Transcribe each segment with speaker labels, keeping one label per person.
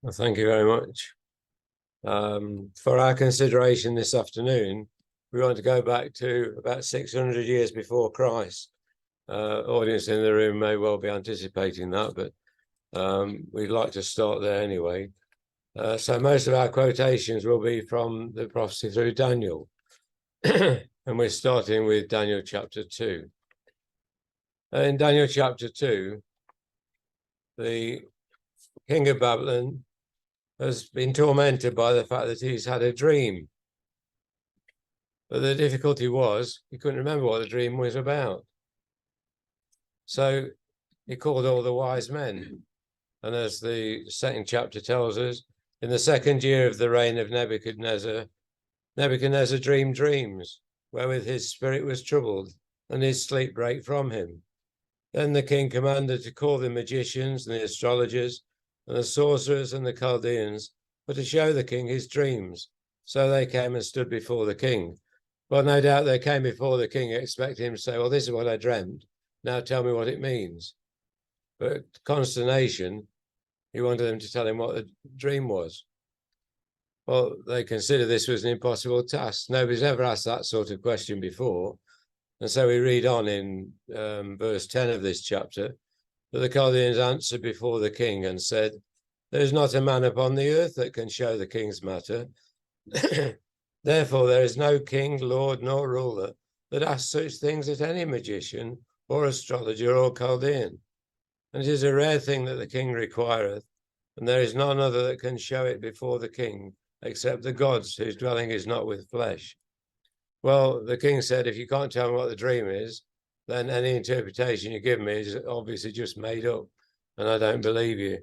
Speaker 1: Well, thank you very much. For our consideration this afternoon, we want to go back to about 600 years before Christ. Audience in the room may well be anticipating that, but we'd like to start there anyway. So most of our quotations will be from the prophecy through Daniel. And we're starting with Daniel chapter 2. In Daniel chapter 2, the king of Babylon has been tormented by the fact that he's had a dream. But the difficulty was he couldn't remember what the dream was about. So he called all the wise men. And as the second chapter tells us, in the second year of the reign of Nebuchadnezzar, Nebuchadnezzar dreamed dreams, wherewith his spirit was troubled, and his sleep brake from him. Then the king commanded to call the magicians and the astrologers and the sorcerers and the Chaldeans, for to show the king his dreams. So they came and stood before the king. Well, no doubt they came before the king expecting him to say, well, this is what I dreamt. Now tell me what it means. But consternation, he wanted them to tell him what the dream was. Well, they considered this was an impossible task. Nobody's ever asked that sort of question before. And so we read on in verse 10 of this chapter, that the Chaldeans answered before the king and said, there is not a man upon the earth that can show the king's matter. Therefore, there is no king, lord, nor ruler that asks such things at any magician or astrologer or Chaldean. And it is a rare thing that the king requireth, and there is none other that can show it before the king, except the gods, whose dwelling is not with flesh. Well, the king said, if you can't tell me what the dream is, then any interpretation you give me is obviously just made up, and I don't believe you.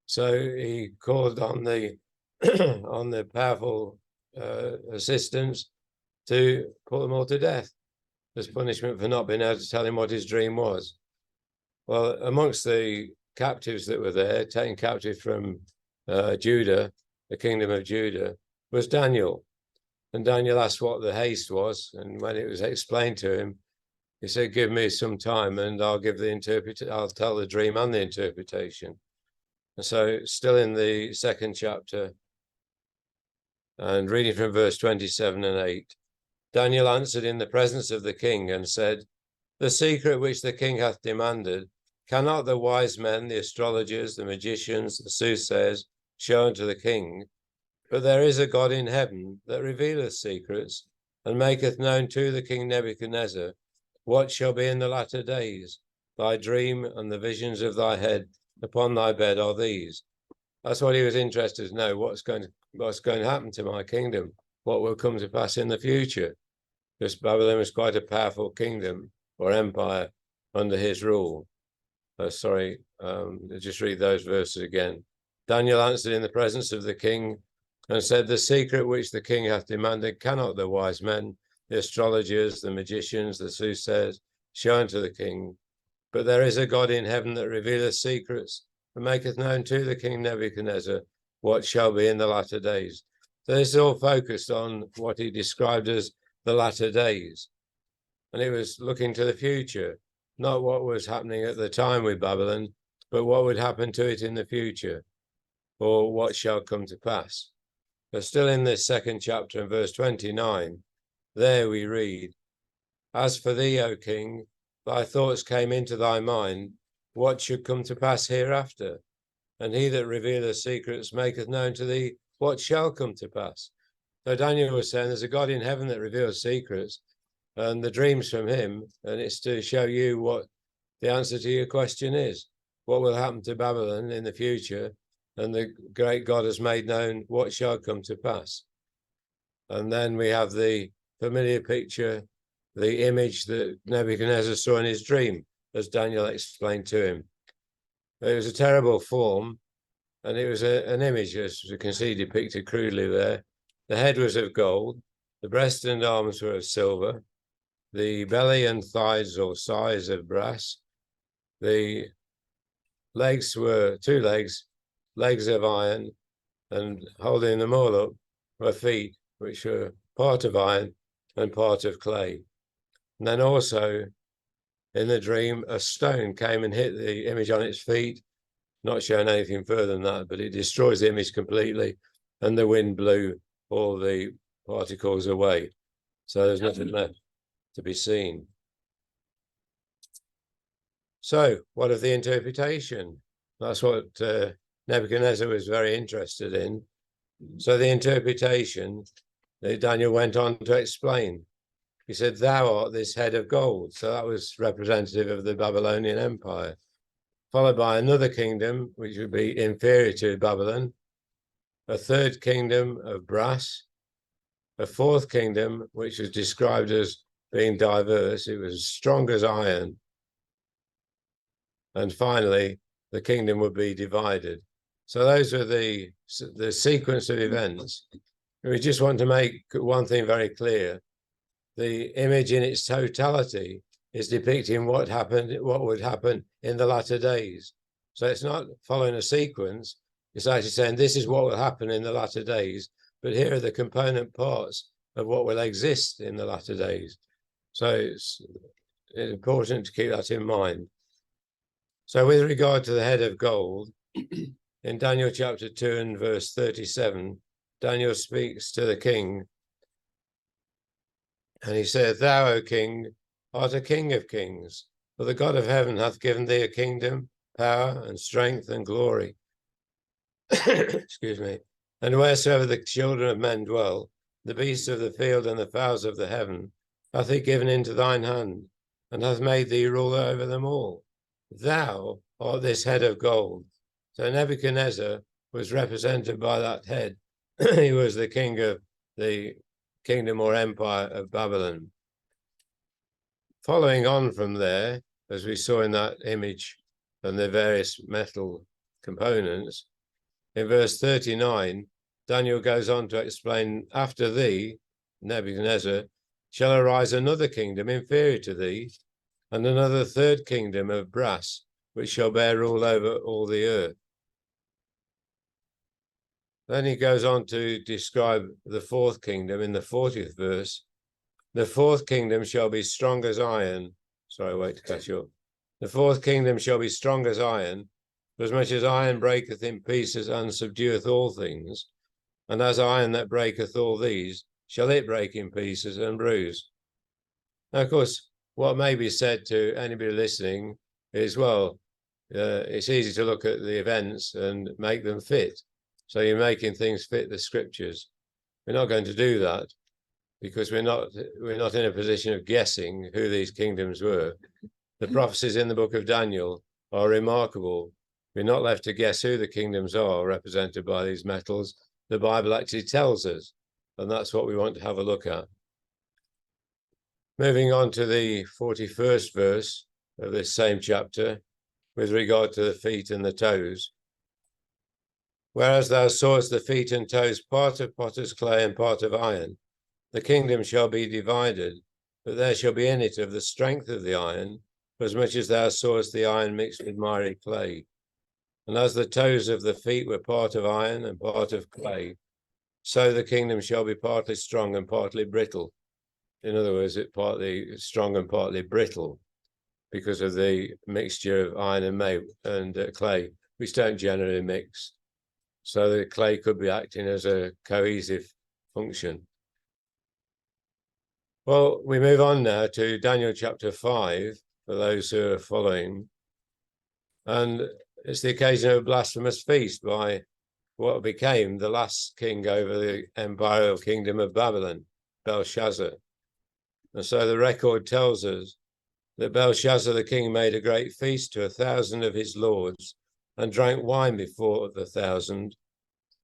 Speaker 1: So he called on the on the powerful assistants to put them all to death as punishment for not being able to tell him what his dream was. Well, amongst the captives that were there, taken captive from Judah, the kingdom of Judah, was Daniel. And Daniel asked what the haste was, and when it was explained to him, he said, give me some time and I'll give the I'll tell the dream and the interpretation. And so still in the second chapter, and reading from verse 27 and 8, Daniel answered in the presence of the king and said, the secret which the king hath demanded, cannot the wise men, the astrologers, the magicians, the soothsayers, show unto the king? But there is a God in heaven that revealeth secrets, and maketh known to the king Nebuchadnezzar what shall be in the latter days. Thy dream and the visions of thy head upon thy bed are these. That's what he was interested to know, what's going to happen to my kingdom, what will come to pass in the future. Because Babylon was quite a powerful kingdom or empire under his rule. Just read those verses again. Daniel answered in the presence of the king and said, the secret which the king hath demanded cannot the wise men, the astrologers, the magicians, the soothsayers show unto the king. But there is a God in heaven that revealeth secrets and maketh known to the king Nebuchadnezzar what shall be in the latter days. So this is all focused on what he described as the latter days. And it was looking to the future, not what was happening at the time with Babylon, but what would happen to it in the future, or what shall come to pass. But still in this second chapter in verse 29, there we read, as for thee, O king, thy thoughts came into thy mind, what should come to pass hereafter? And he that revealeth secrets maketh known to thee what shall come to pass. So Daniel was saying there's a God in heaven that reveals secrets, and the dreams from him, and it's to show you what the answer to your question is. What will happen to Babylon in the future? And the great God has made known what shall come to pass. And then we have the familiar picture, the image that Nebuchadnezzar saw in his dream, as Daniel explained to him. It was a terrible form, and it was an image, as you can see depicted crudely there. The head was of gold, the breast and arms were of silver, the belly and thighs or thighs of brass, the legs were two legs of iron, and holding them all up were feet, which were part of iron and part of clay. And then also in the dream, a stone came and hit the image on its feet, not showing anything further than that, but it destroys the image completely, and the wind blew all the particles away. So there's nothing left to be seen. So what of the interpretation? That's what Nebuchadnezzar was very interested in. So the interpretation that Daniel went on to explain. He said, "Thou art this head of gold." So that was representative of the Babylonian Empire, followed by another kingdom, which would be inferior to Babylon, a third kingdom of brass, a fourth kingdom, which was described as being diverse. It was strong as iron. And finally, the kingdom would be divided. So those are the sequence of events. We just want to make one thing very clear. The image in its totality is depicting what would happen in the latter days. So it's not following a sequence. It's actually saying this is what will happen in the latter days, but here are the component parts of what will exist in the latter days. So it's important to keep that in mind. So with regard to the head of gold, in Daniel chapter 2 and verse 37, Daniel speaks to the king, and he said, "Thou, O king, art a king of kings, for the God of heaven hath given thee a kingdom, power, and strength, and glory." Excuse me. "And wheresoever the children of men dwell, the beasts of the field and the fowls of the heaven, hath he given into thine hand, and hath made thee ruler over them all. Thou art this head of gold." So Nebuchadnezzar was represented by that head. He was the king of the kingdom or empire of Babylon. Following on from there, as we saw in that image and the various metal components, in verse 39, Daniel goes on to explain, "After thee, Nebuchadnezzar, shall arise another kingdom inferior to thee, and another third kingdom of brass, which shall bear rule over all the earth." Then he goes on to describe the fourth kingdom in the 40th verse. "The fourth kingdom shall be strong as iron." Sorry, wait to catch up. "The fourth kingdom shall be strong as iron, for as much as iron breaketh in pieces and subdueth all things, and as iron that breaketh all these, shall it break in pieces and bruise." Now, of course, what may be said to anybody listening is, well, it's easy to look at the events and make them fit. So you're making things fit the scriptures. We're not going to do that, because we're not in a position of guessing who these kingdoms were. The prophecies in the book of Daniel are remarkable. We're not left to guess who the kingdoms are represented by these metals. The Bible actually tells us, and that's what we want to have a look at. Moving on to the 41st verse of this same chapter, with regard to the feet and the toes. "Whereas thou sawest the feet and toes, part of potter's clay and part of iron, the kingdom shall be divided, but there shall be in it of the strength of the iron, for as much as thou sawest the iron mixed with miry clay. And as the toes of the feet were part of iron and part of clay, so the kingdom shall be partly strong and partly brittle." In other words, it's partly strong and partly brittle because of the mixture of iron and clay, which don't generally mix. So the clay could be acting as a cohesive function. Well, we move on now to Daniel chapter 5, for those who are following. And it's the occasion of a blasphemous feast by what became the last king over the imperial kingdom of Babylon, Belshazzar. And so the record tells us that Belshazzar the king made a great feast to 1,000 of his lords, and drank wine before the 1,000.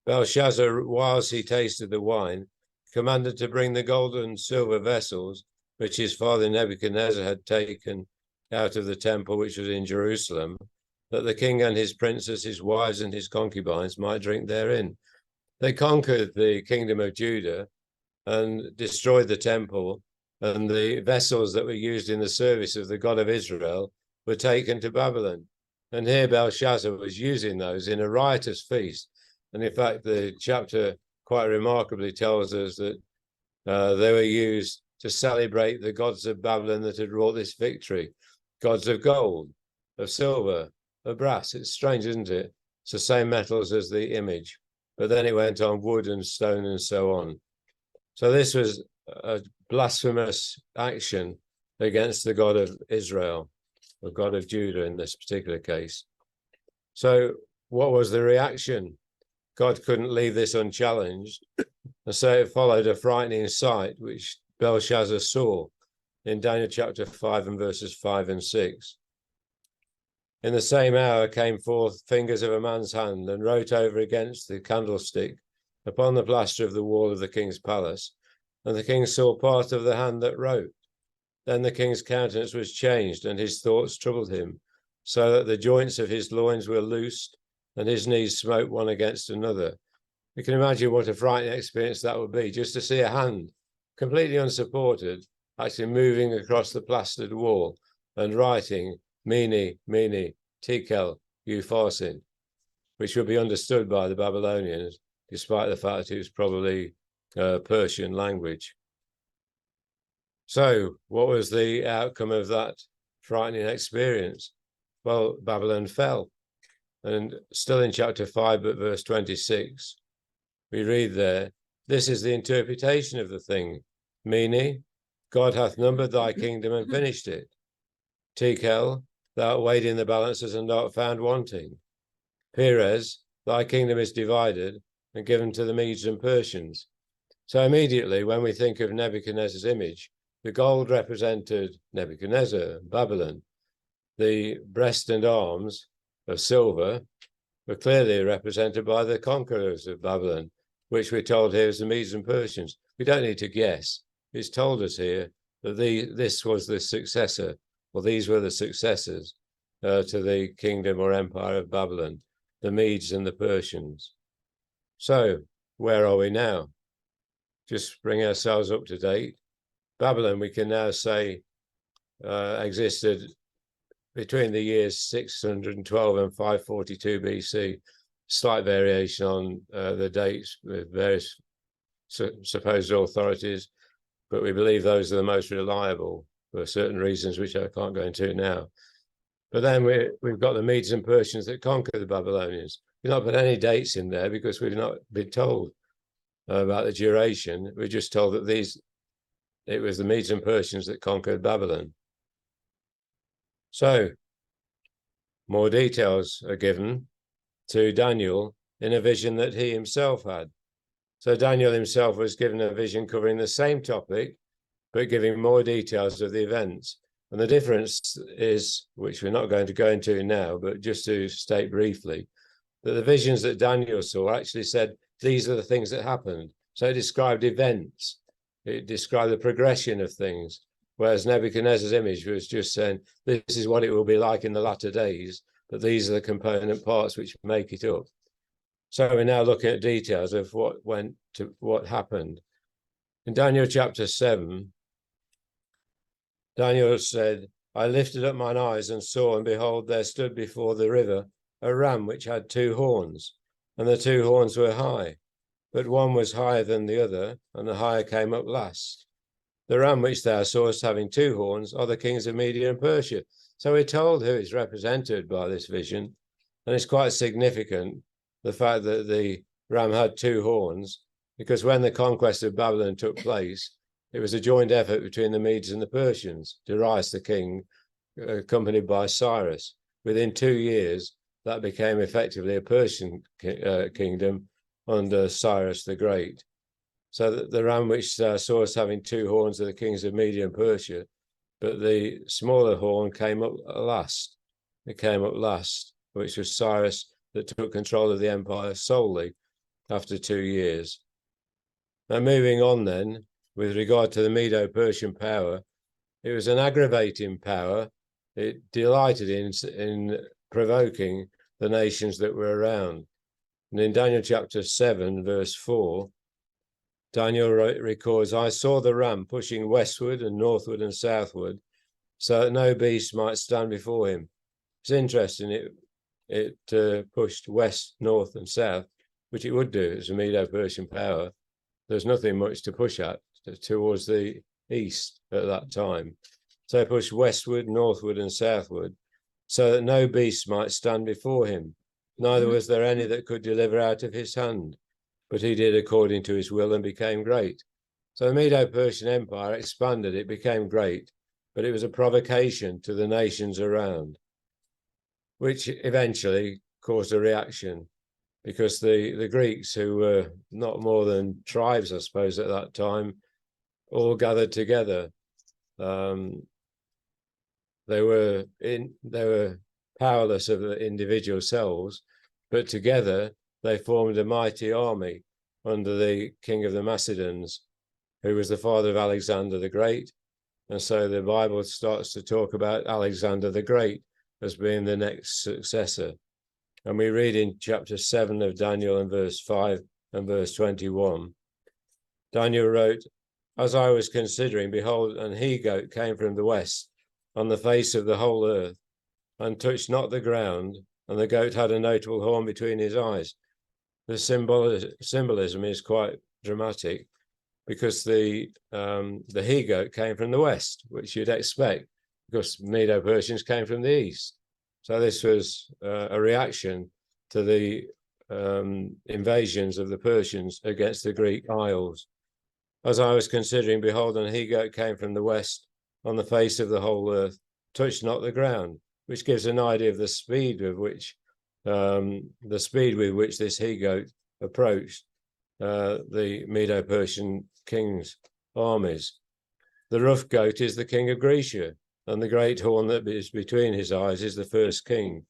Speaker 1: Belshazzar, whilst he tasted the wine, commanded to bring the gold and silver vessels which his father Nebuchadnezzar had taken out of the temple which was in Jerusalem, that the king and his princes, his wives, and his concubines might drink therein. They conquered the kingdom of Judah and destroyed the temple, and the vessels that were used in the service of the God of Israel were taken to Babylon. And here Belshazzar was using those in a riotous feast. And in fact, the chapter quite remarkably tells us that they were used to celebrate the gods of Babylon that had wrought this victory. Gods of gold, of silver, of brass. It's strange, isn't it? It's the same metals as the image. But then it went on wood and stone and so on. So this was a blasphemous action against the God of Israel, the God of Judah in this particular case. So what was the reaction? God couldn't leave this unchallenged. And so it followed a frightening sight, which Belshazzar saw in Daniel chapter 5 and verses 5 and 6. In the same hour came forth fingers of a man's hand and wrote over against the candlestick upon the plaster of the wall of the king's palace. And the king saw part of the hand that wrote. Then the king's countenance was changed, and his thoughts troubled him, so that the joints of his loins were loosed, and his knees smote one against another. You can imagine what a frightening experience that would be, just to see a hand, completely unsupported, actually moving across the plastered wall and writing, Mene, Mene, Tekel, Upharsin, which would be understood by the Babylonians, despite the fact it was probably Persian language. So what was the outcome of that frightening experience? Well, Babylon fell. And still in chapter 5, but verse 26, we read there, this is the interpretation of the thing. Mene, God hath numbered thy kingdom and finished it. Tekel, thou art weighed in the balances and art found wanting. Peres, thy kingdom is divided and given to the Medes and Persians. So immediately when we think of Nebuchadnezzar's image, the gold represented Nebuchadnezzar, Babylon. The breast and arms of silver were clearly represented by the conquerors of Babylon, which we're told here is the Medes and Persians. We don't need to guess. It's told us here that this was the successor, or these were the successors to the kingdom or empire of Babylon, the Medes and the Persians. So where are we now? Just bring ourselves up to date. Babylon, we can now say, existed between the years 612 and 542 BC. Slight variation on the dates with various supposed authorities, but we believe those are the most reliable for certain reasons, which I can't go into now. But then we've got the Medes and Persians that conquered the Babylonians. We've not put any dates in there because we've not been told about the duration. We're just told that it was the Medes and Persians that conquered Babylon. So more details are given to Daniel in a vision that he himself had. So Daniel himself was given a vision covering the same topic, but giving more details of the events. And the difference is, which we're not going to go into now, but just to state briefly, that the visions that Daniel saw actually said, these are the things that happened. So it described events. It described the progression of things. Whereas Nebuchadnezzar's image was just saying, this is what it will be like in the latter days, but these are the component parts which make it up. So we're now looking at details of what happened. In Daniel chapter 7, Daniel said, I lifted up mine eyes and saw, and behold, there stood before the river a ram which had 2 horns, and the 2 horns were high, but one was higher than the other, and the higher came up last. The ram which thou sawest having 2 horns are the kings of Media and Persia. So we're told who is represented by this vision, and it's quite significant, the fact that the ram had 2 horns, because when the conquest of Babylon took place, it was a joint effort between the Medes and the Persians. Darius the king, accompanied by Cyrus. Within 2 years, that became effectively a Persian kingdom under Cyrus the Great. So that the ram which saw us having 2 horns are the kings of Media and Persia, but the smaller horn came up last. It came up last, which was Cyrus that took control of the empire solely after 2 years. Now moving on then, with regard to the Medo-Persian power, it was an aggravating power. It delighted in provoking the nations that were around. And in Daniel chapter 7, verse 4, Daniel records, I saw the ram pushing westward and northward and southward, so that no beast might stand before him. It's interesting, it pushed west, north, and south, which it would do as a Medo-Persian power. There's nothing much to push at towards the east at that time. So it pushed westward, northward, and southward, so that no beast might stand before him. neither was there any that could deliver out of his hand, but he did according to his will and became great. So the Medo-Persian Empire expanded, it became great, but it was a provocation to the nations around, which eventually caused a reaction, because the Greeks, who were not more than tribes, I suppose, at that time, all gathered together. They were powerless of the individual selves, but together they formed a mighty army under the king of the Macedons, who was the father of Alexander the Great. And so the Bible starts to talk about Alexander the Great as being the next successor. And we read in chapter 7 of Daniel and verse 5 and verse 21, Daniel wrote, "As I was considering, behold, an he-goat came from the west on the face of the whole earth, and touched not the ground, and the goat had a notable horn between his eyes." The symbolism is quite dramatic, because the he-goat came from the west, which you'd expect, because Medo-Persians came from the east. So this was a reaction to the invasions of the Persians against the Greek Isles. "As I was considering, behold, an he-goat came from the west on the face of the whole earth, touched not the ground," which gives an idea of the speed with which this he-goat approached the Medo-Persian king's armies. The rough goat is the king of Grecia, and the great horn that is between his eyes is the first king.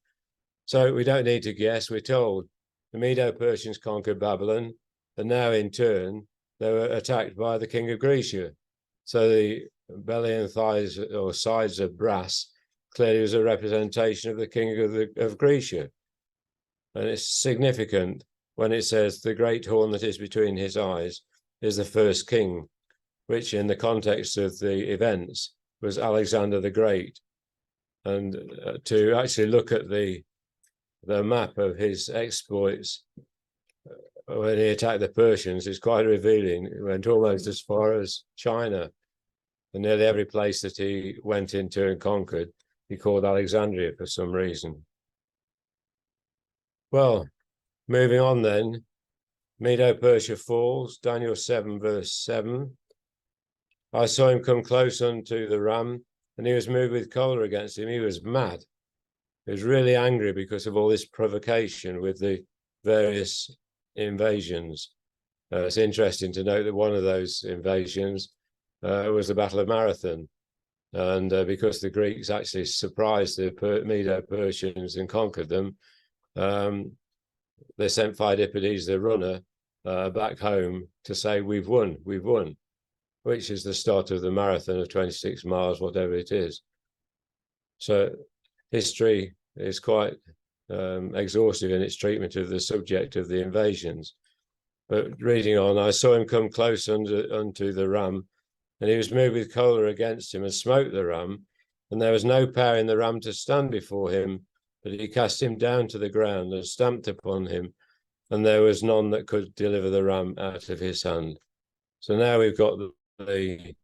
Speaker 1: So we don't need to guess, we're told the Medo-Persians conquered Babylon, and now in turn they were attacked by the king of Grecia. So the belly and thighs or sides of brass clearly was a representation of the king of Grecia. And it's significant when it says the great horn that is between his eyes is the first king, which in the context of the events was Alexander the Great. And to actually look at the map of his exploits when he attacked the Persians is quite revealing. It went almost as far as China, and nearly every place that he went into and conquered, he called Alexandria for some reason. Well, moving on then, Medo-Persia falls, Daniel 7 verse 7. "I saw him come close unto the ram, and he was moved with choler against him." He was mad. He was really angry because of all this provocation with the various invasions. It's interesting to note that one of those invasions was the Battle of Marathon. And because the Greeks actually surprised the Medo-Persians and conquered them, they sent Phidippides, the runner, back home to say, we've won, which is the start of the marathon of 26 miles, whatever it is. So history is quite exhaustive in its treatment of the subject of the invasions. But reading on, "I saw him come close unto the ram, and he was moved with choler against him, and smote the ram, and there was no power in the ram to stand before him, but he cast him down to the ground and stamped upon him, and there was none that could deliver the ram out of his hand." So now we've got the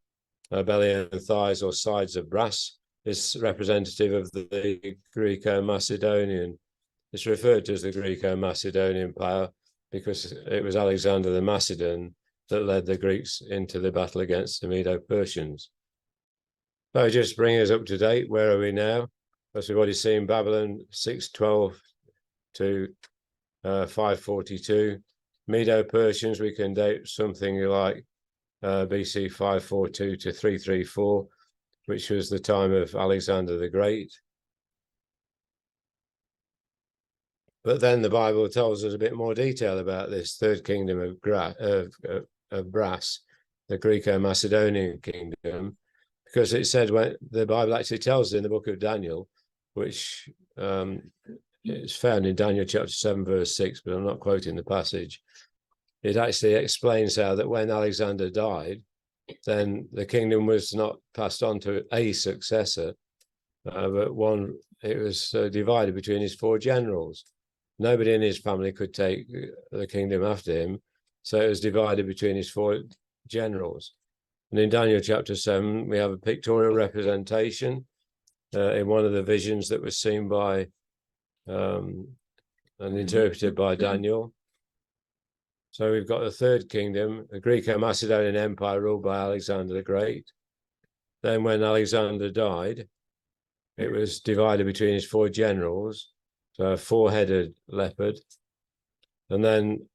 Speaker 1: belly and thighs or sides of brass. Is representative of the Greco-Macedonian. It's referred to as the Greco-Macedonian power because it was Alexander the Macedon that led the Greeks into the battle against the Medo-Persians. So just bring us up to date. Where are we now? As we've already seen, Babylon 612 to 542. Medo-Persians, we can date something like BC 542 to 334, which was the time of Alexander the Great. But then the Bible tells us a bit more detail about this third kingdom of brass, the Greco-Macedonian kingdom, because it said, when the Bible actually tells us in the book of Daniel, which is found in Daniel chapter 7 verse 6, but I'm not quoting the passage. It actually explains how that when Alexander died, then the kingdom was not passed on to a successor, but it was divided between his 4 generals. Nobody in his family could take the kingdom after him, so it was divided between his 4 generals. And in Daniel chapter 7, we have a pictorial representation in one of the visions that was seen by and interpreted by Daniel. So we've got the third kingdom, the Greco-Macedonian Empire ruled by Alexander the Great. Then when Alexander died, it was divided between his four generals, so a four-headed leopard. And then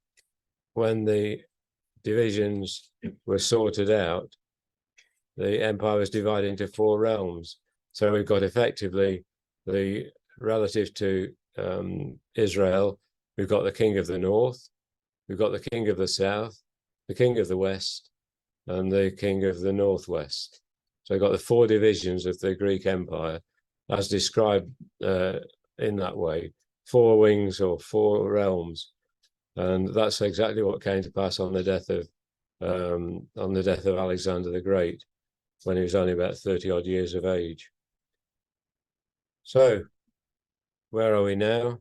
Speaker 1: when the divisions were sorted out, the empire was divided into four realms. So we've got effectively the relative to Israel, we've got the king of the north, we've got the king of the south, the king of the west, and the king of the northwest. So we've got the four divisions of the Greek Empire as described in that way, four wings or four realms. And that's exactly what came to pass on the death of Alexander the Great, when he was only about 30 odd years of age. So where are we now?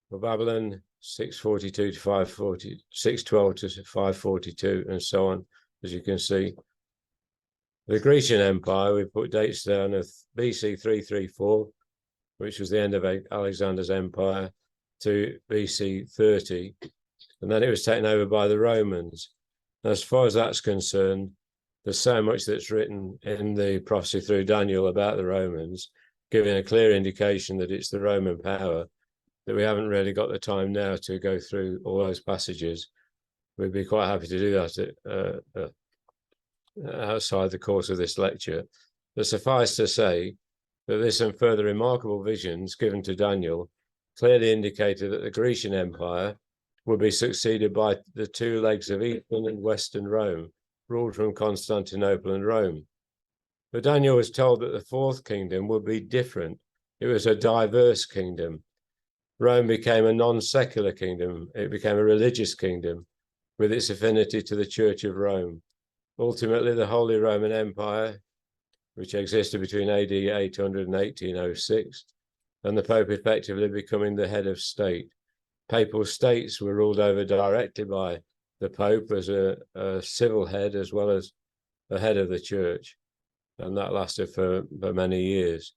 Speaker 1: Well, Babylon 642 to 540, 612 to 542, and so on, as you can see. The Grecian Empire, we put dates down of BC 334, which was the end of Alexander's empire, to BC 30, and then it was taken over by the Romans. As far as that's concerned, there's so much that's written in the prophecy through Daniel about the Romans, giving a clear indication that it's the Roman power, that we haven't really got the time now to go through all those passages. We'd be quite happy to do that outside the course of this lecture. But suffice to say that this and further remarkable visions given to Daniel clearly indicated that the Grecian Empire would be succeeded by the two legs of Eastern and Western Rome, ruled from Constantinople and Rome. But Daniel was told that the fourth kingdom would be different. It was a diverse kingdom. Rome became a non-secular kingdom. It became a religious kingdom with its affinity to the Church of Rome. Ultimately, the Holy Roman Empire, which existed between AD 800 and 1806, and the Pope effectively becoming the head of state. Papal states were ruled over directly by the Pope as a civil head as well as the head of the church, and that lasted for many years.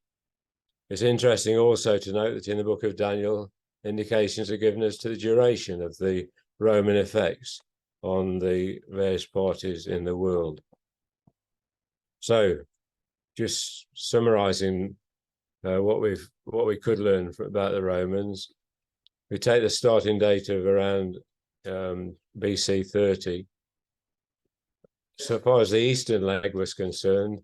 Speaker 1: It's interesting also to note that in the book of Daniel, indications are given as to the duration of the Roman effects on the various parties in the world. So, just summarizing what we could learn about the Romans, we take the starting date of around BC 30. So far as the eastern leg was concerned,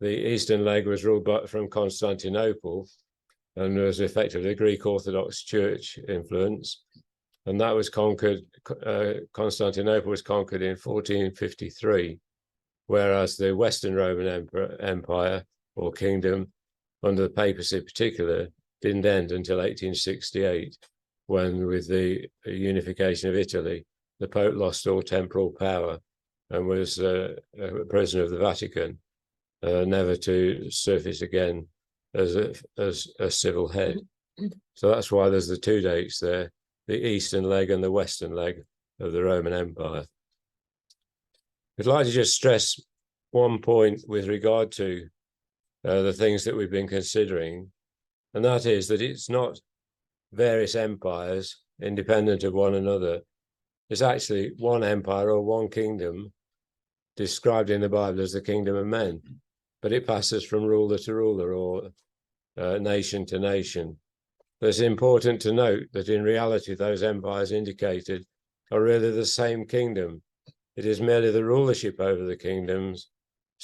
Speaker 1: the eastern leg was ruled from Constantinople and was effectively a Greek Orthodox Church influence. And that was conquered, Constantinople was conquered in 1453, whereas the Western Roman Empire or kingdom, under the papacy in particular, didn't end until 1868, when with the unification of Italy, the Pope lost all temporal power and was a prisoner of the Vatican, never to surface again as a civil head. So that's why there's the two dates there, the eastern leg and the western leg of the Roman Empire. I'd like to just stress one point with regard to the things that we've been considering, and that is that it's not various empires independent of one another. It's actually one empire or one kingdom described in the Bible as the kingdom of men, but it passes from ruler to ruler or nation to nation. But it's important to note that in reality, those empires indicated are really the same kingdom. It is merely the rulership over the kingdoms,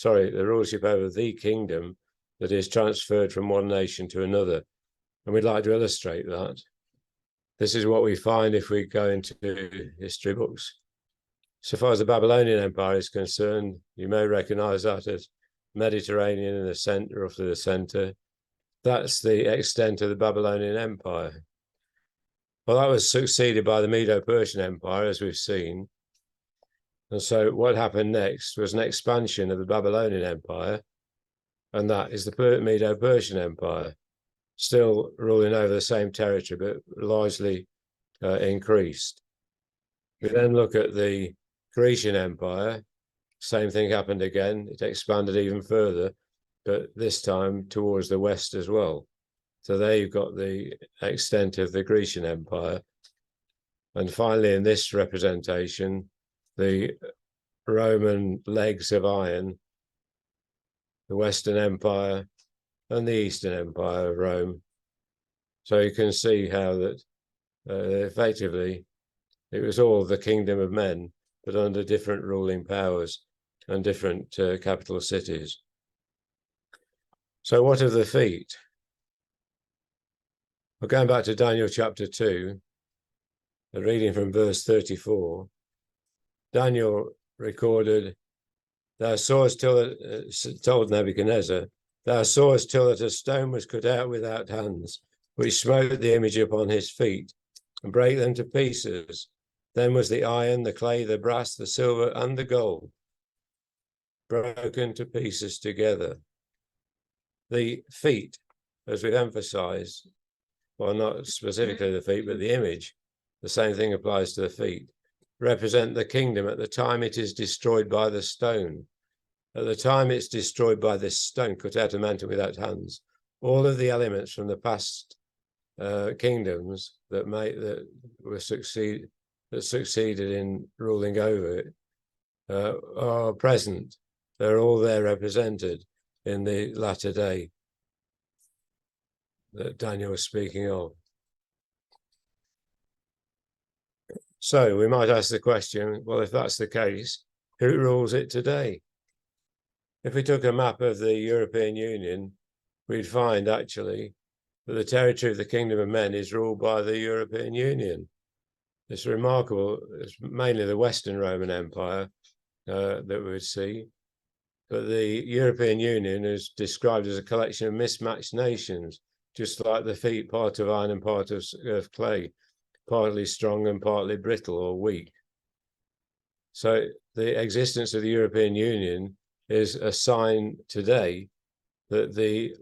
Speaker 1: the rulership over the kingdom that is transferred from one nation to another. And we'd like to illustrate that. This is what we find if we go into history books. So far as the Babylonian Empire is concerned, you may recognize that as Mediterranean in the center, roughly the center. That's the extent of the Babylonian Empire. Well, that was succeeded by the Medo-Persian Empire, as we've seen. And so what happened next was an expansion of the Babylonian Empire, and that is the Medo-Persian Empire, still ruling over the same territory, but largely increased. We then look at the Grecian Empire. Same thing happened again. It expanded even further, but this time towards the west as well. So there you've got the extent of the Grecian Empire. And finally, in this representation, the Roman legs of iron, the Western Empire and the Eastern Empire of Rome. So you can see how that effectively it was all the kingdom of men, but under different ruling powers and different capital cities. So what of the feet? Well, going back to Daniel chapter 2, reading from verse 34, Daniel recorded, "Thou sawest till told Nebuchadnezzar, thou sawest till that a stone was cut out without hands, which smote the image upon his feet, and brake them to pieces. Then was the iron, the clay, the brass, the silver, and the gold broken to pieces together." The feet, as we've emphasized, well, not specifically the feet, but the image, the same thing applies to the feet, represent the kingdom at the time it is destroyed by the stone. At the time it's destroyed by this stone, cut out of mountain without hands, all of the elements from the past kingdoms that succeeded in ruling over it are present. They're all there represented in the latter day that Daniel was speaking of. So we might ask the question, well, if that's the case, who rules it today? If we took a map of the European Union, we'd find actually that the territory of the kingdom of men is ruled by the European Union. It's remarkable. It's mainly the Western Roman Empire that we would see. But the European Union is described as a collection of mismatched nations, just like the feet, part of iron and part of clay, partly strong and partly brittle or weak. So the existence of the European Union is a sign today that the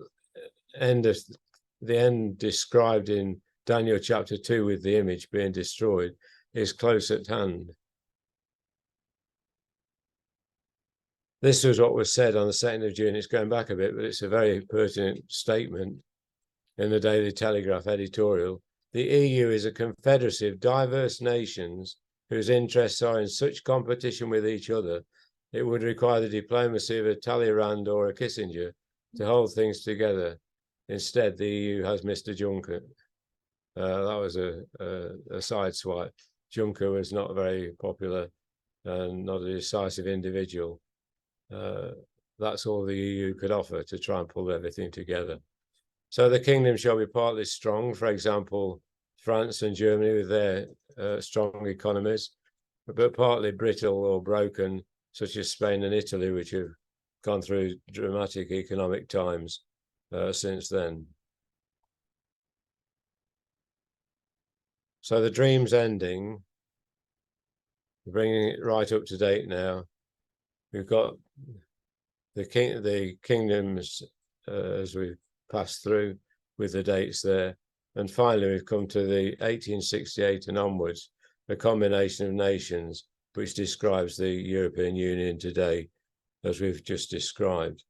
Speaker 1: end described in Daniel chapter 2 with the image being destroyed is close at hand. This was what was said on the 2nd of June. It's going back a bit, but it's a very pertinent statement in the Daily Telegraph editorial. The EU is a confederacy of diverse nations whose interests are in such competition with each other, it would require the diplomacy of a Talleyrand or a Kissinger to hold things together. Instead, the EU has Mr. Juncker. That was a side swipe. Juncker was not very popular and not a decisive individual. That's all the EU could offer to try and pull everything together. So the kingdom shall be partly strong, for example, France and Germany with their strong economies, but partly brittle or broken, such as Spain and Italy, which have gone through dramatic economic times since then. So the dream's ending, bringing it right up to date now. We've got the kingdoms as we've passed through with the dates there. And finally, we've come to the 1868 and onwards, a combination of nations, which describes the European Union today, as we've just described.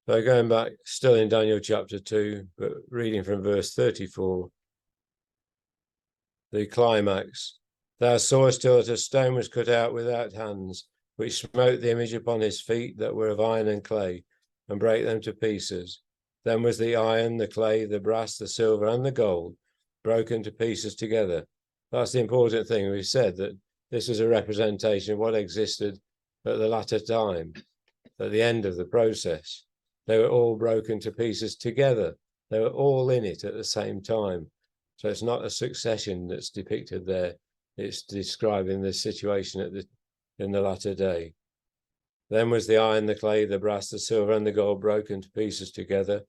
Speaker 1: So going back, still in Daniel chapter 2, but reading from verse 34, the climax. Thou sawest till that a stone was cut out without hands, which smote the image upon his feet that were of iron and clay, and brake them to pieces. Then was the iron, the clay, the brass, the silver, and the gold broken to pieces together. That's the important thing. We said that this is a representation of what existed at the latter time, at the end of the process. They were all broken to pieces together. They were all in it at the same time. So it's not a succession that's depicted there. It's describing the situation in the latter day. Then was the iron, the clay, the brass, the silver, and the gold broken to pieces together,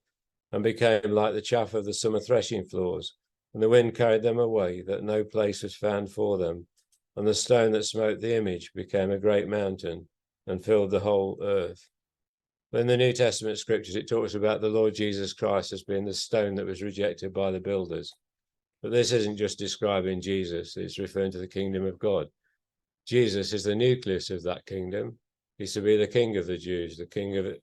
Speaker 1: and became like the chaff of the summer threshing floors. And the wind carried them away, that no place was found for them. And the stone that smote the image became a great mountain and filled the whole earth. In the New Testament scriptures, it talks about the Lord Jesus Christ as being the stone that was rejected by the builders. But this isn't just describing Jesus, it's referring to the kingdom of God. Jesus is the nucleus of that kingdom. He's to be the king of the Jews, the king of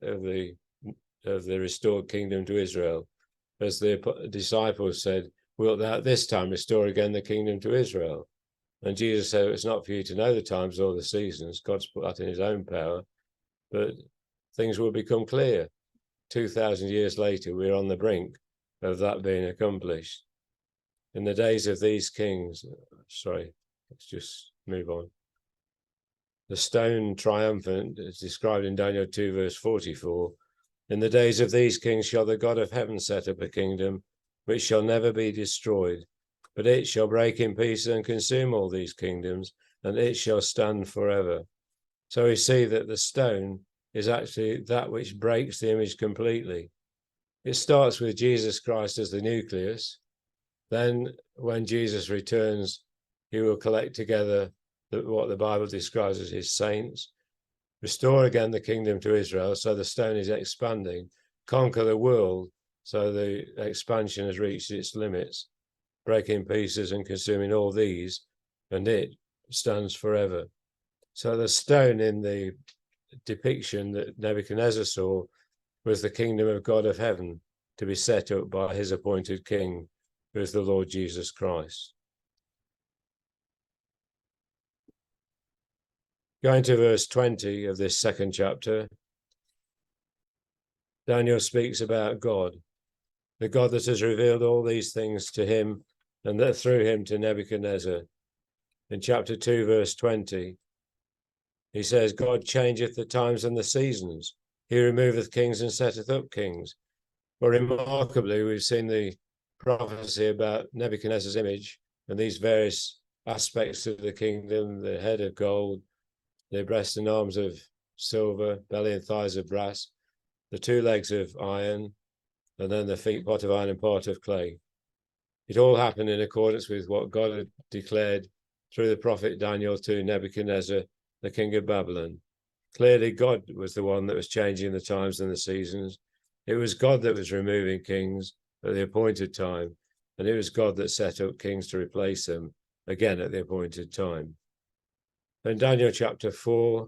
Speaker 1: the restored kingdom to Israel. as the disciples said, wilt thou at this time restore again the kingdom to Israel? And Jesus said, it's not for you to know the times or the seasons. God's put that in his own power, but things will become clear. 2,000 years later, we're on the brink of that being accomplished. In the days of these kings, let's just move on. The stone triumphant is described in Daniel 2, verse 44. In the days of these kings shall the God of heaven set up a kingdom which shall never be destroyed, but it shall break in pieces and consume all these kingdoms, and it shall stand forever. So we see that the stone is actually that which breaks the image completely. It starts with Jesus Christ as the nucleus. Then when Jesus returns, he will collect together what the Bible describes as his saints, restore again the kingdom to Israel, so the stone is expanding, conquer the world, so the expansion has reached its limits, breaking pieces and consuming all these, and it stands forever. So the stone in the depiction that Nebuchadnezzar saw was the kingdom of God of heaven to be set up by his appointed king, who is the Lord Jesus Christ. Going to verse 20 of this second chapter, Daniel speaks about God, the God that has revealed all these things to him and that through him to Nebuchadnezzar. In chapter 2, verse 20, he says, God changeth the times and the seasons. He removeth kings and setteth up kings. But remarkably, we've seen the prophecy about Nebuchadnezzar's image and these various aspects of the kingdom, the head of gold, the breast and arms of silver, belly and thighs of brass, the 2 legs of iron, and then the feet part of iron and part of clay. It all happened in accordance with what God had declared through the prophet Daniel to Nebuchadnezzar, the king of Babylon. Clearly, God was the one that was changing the times and the seasons. It was God that was removing kings at the appointed time, and it was God that set up kings to replace them again at the appointed time. In Daniel chapter 4,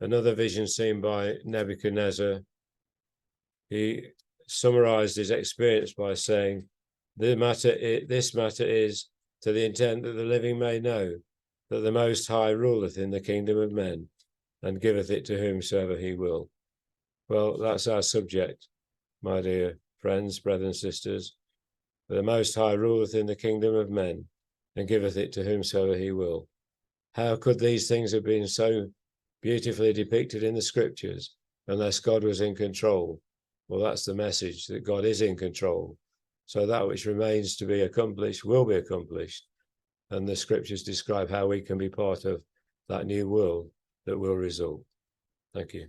Speaker 1: another vision seen by Nebuchadnezzar, he summarized his experience by saying, this matter is to the intent that the living may know that the Most High ruleth in the kingdom of men and giveth it to whomsoever he will. Well, that's our subject, my dear friends, brothers and sisters. The Most High ruleth in the kingdom of men and giveth it to whomsoever he will. How could these things have been so beautifully depicted in the scriptures unless God was in control? Well, that's the message, that God is in control. So that which remains to be accomplished will be accomplished. And the scriptures describe how we can be part of that new world that will result. Thank you.